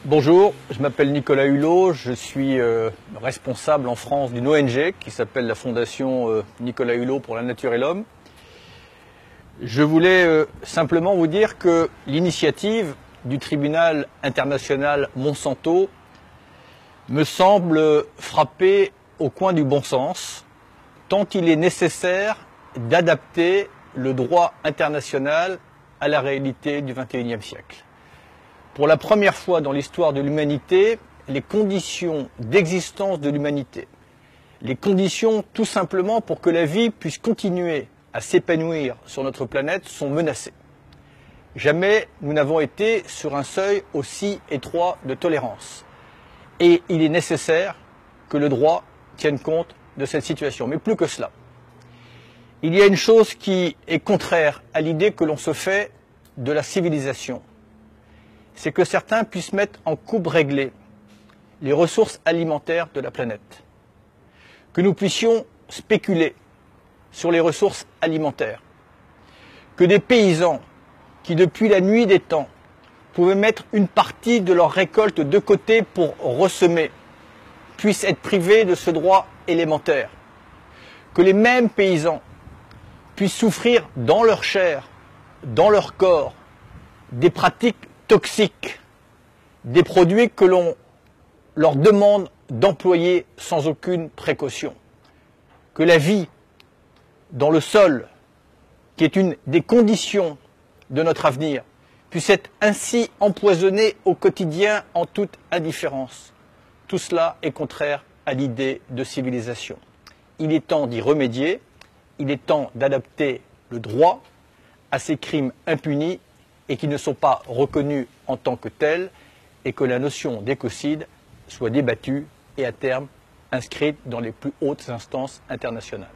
Bonjour, je m'appelle Nicolas Hulot, je suis responsable en France d'une ONG qui s'appelle la Fondation Nicolas Hulot pour la nature et l'homme. Je voulais simplement vous dire que l'initiative du tribunal international Monsanto me semble frapper au coin du bon sens, tant il est nécessaire d'adapter le droit international à la réalité du XXIe siècle. Pour la première fois dans l'histoire de l'humanité, les conditions d'existence de l'humanité, les conditions tout simplement pour que la vie puisse continuer à s'épanouir sur notre planète sont menacées. Jamais nous n'avons été sur un seuil aussi étroit de tolérance. Et il est nécessaire que le droit tienne compte de cette situation. Mais plus que cela, il y a une chose qui est contraire à l'idée que l'on se fait de la civilisation. C'est que certains puissent mettre en coupe réglée les ressources alimentaires de la planète. Que nous puissions spéculer sur les ressources alimentaires. Que des paysans qui, depuis la nuit des temps, pouvaient mettre une partie de leur récolte de côté pour ressemer, puissent être privés de ce droit élémentaire. Que les mêmes paysans puissent souffrir dans leur chair, dans leur corps, des pratiques toxiques, des produits que l'on leur demande d'employer sans aucune précaution. Que la vie dans le sol, qui est une des conditions de notre avenir, puisse être ainsi empoisonnée au quotidien en toute indifférence. Tout cela est contraire à l'idée de civilisation. Il est temps d'y remédier, il est temps d'adapter le droit à ces crimes impunis et qui ne sont pas reconnus en tant que tels, et que la notion d'écocide soit débattue et à terme inscrite dans les plus hautes instances internationales.